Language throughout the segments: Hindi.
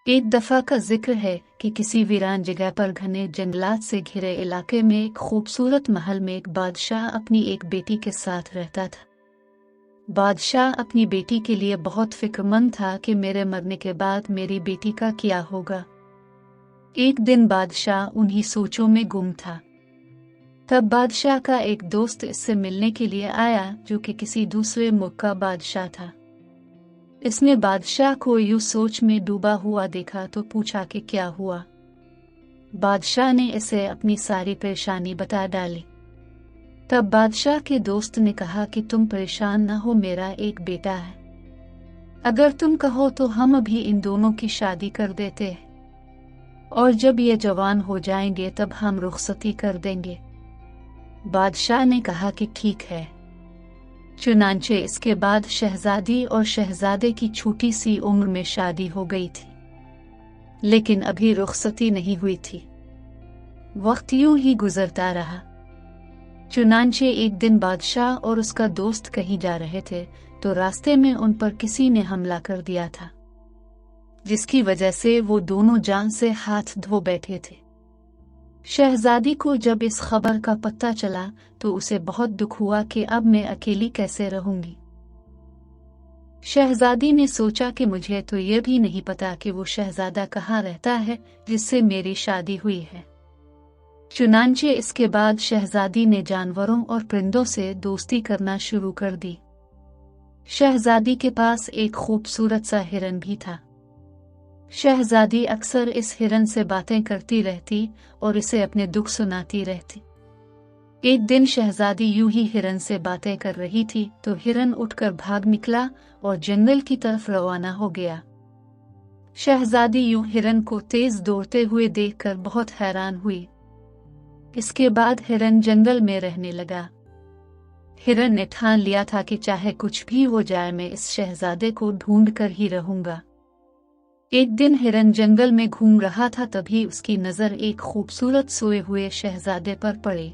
एक दफा का जिक्र है कि किसी वीरान जगह पर घने जंगलात से घिरे इलाके में एक खूबसूरत महल में एक बादशाह अपनी एक बेटी के साथ रहता था। बादशाह अपनी बेटी के लिए बहुत फिक्रमंद था कि मेरे मरने के बाद मेरी बेटी का क्या होगा। एक दिन बादशाह उन्हीं सोचों में गुम था। तब बादशाह का एक दोस्त इससे मिलने के लिए आया जो कि किसी दूसरे मुल्क का बादशाह था। इसने बादशाह को यूं सोच में डूबा हुआ देखा तो पूछा कि क्या हुआ। बादशाह ने इसे अपनी सारी परेशानी बता डाली। तब बादशाह के दोस्त ने कहा कि तुम परेशान न हो, मेरा एक बेटा है। अगर तुम कहो तो हम अभी इन दोनों की शादी कर देते हैं और जब ये जवान हो जाएंगे तब हम रुखसती कर देंगे। बादशाह ने कहा कि ठीक है। चुनांचे इसके बाद शहजादी और शहजादे की छोटी सी उम्र में शादी हो गई थी, लेकिन अभी रुखसती नहीं हुई थी। वक्त यूं ही गुजरता रहा। चुनांचे एक दिन बादशाह और उसका दोस्त कहीं जा रहे थे तो रास्ते में उन पर किसी ने हमला कर दिया था, जिसकी वजह से वो दोनों जान से हाथ धो बैठे थे। शहजादी को जब इस खबर का पता चला तो उसे बहुत दुख हुआ कि अब मैं अकेली कैसे रहूंगी। शहजादी ने सोचा कि मुझे तो ये भी नहीं पता कि वो शहजादा कहाँ रहता है जिससे मेरी शादी हुई है। चुनांचे इसके बाद शहजादी ने जानवरों और परिंदों से दोस्ती करना शुरू कर दी। शहजादी के पास एक खूबसूरत सा हिरन भी था। शहजादी अक्सर इस हिरन से बातें करती रहती और इसे अपने दुख सुनाती रहती। एक दिन शहजादी यूं ही हिरन से बातें कर रही थी तो हिरन उठकर भाग निकला और जंगल की तरफ रवाना हो गया। शहजादी यूं हिरन को तेज दौड़ते हुए देखकर बहुत हैरान हुई। इसके बाद हिरन जंगल में रहने लगा। हिरन ने ठान लिया था कि चाहे कुछ भी हो जाए मैं इस शहजादे को ढूंढ कर ही रहूंगा। एक दिन हिरन जंगल में घूम रहा था, तभी उसकी नजर एक खूबसूरत सोए हुए शहजादे पर पड़ी।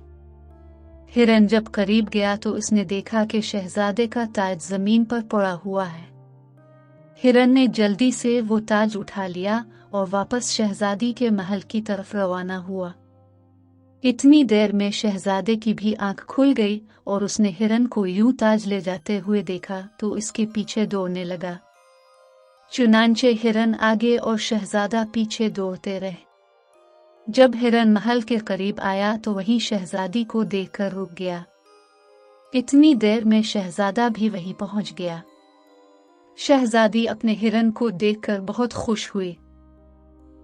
हिरन जब करीब गया तो उसने देखा कि शहजादे का ताज जमीन पर पड़ा हुआ है। हिरन ने जल्दी से वो ताज उठा लिया और वापस शहजादी के महल की तरफ रवाना हुआ। इतनी देर में शहजादे की भी आंख खुल गई और उसने हिरन को यूं ताज ले जाते हुए देखा तो इसके पीछे दौड़ने लगा। चुनांचे हिरन आगे और शहजादा पीछे दौड़ते रहे। जब हिरन महल के करीब आया तो वहीं शहजादी को देखकर रुक गया। इतनी देर में शहजादा भी वहीं पहुंच गया। शहजादी अपने हिरन को देखकर बहुत खुश हुई।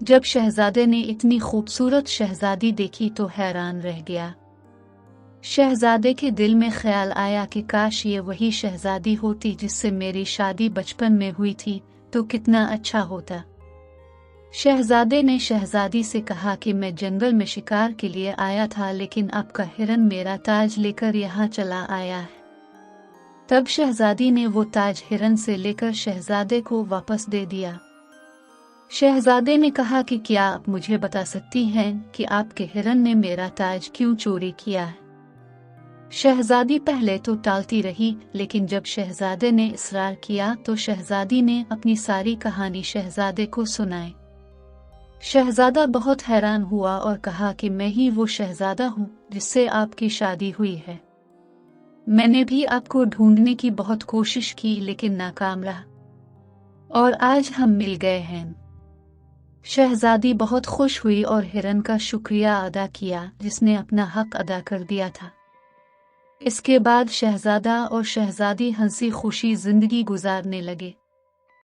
जब शहजादे ने इतनी खूबसूरत शहजादी देखी तो हैरान रह गया। शहजादे के दिल में ख्याल आया कि काश ये वही शहजादी होती जिससे मेरी शादी बचपन में हुई थी तो कितना अच्छा होता। शहजादे ने शहजादी से कहा कि मैं जंगल में शिकार के लिए आया था, लेकिन आपका हिरन मेरा ताज लेकर यहाँ चला आया है। तब शहजादी ने वो ताज हिरन से लेकर शहजादे को वापस दे दिया। शहजादे ने कहा कि क्या आप मुझे बता सकती हैं कि आपके हिरन ने मेरा ताज क्यों चोरी किया है। शहजादी पहले तो टालती रही, लेकिन जब शहजादे ने इसरार किया तो शहजादी ने अपनी सारी कहानी शहजादे को सुनाई। शहजादा बहुत हैरान हुआ और कहा कि मैं ही वो शहजादा हूँ जिससे आपकी शादी हुई है। मैंने भी आपको ढूंढने की बहुत कोशिश की लेकिन नाकाम रहा और आज हम मिल गए हैं। शहजादी बहुत खुश हुई और हिरन का शुक्रिया अदा किया जिसने अपना हक अदा कर दिया था। इसके बाद शहजादा और शहजादी हंसी खुशी जिंदगी गुजारने लगे।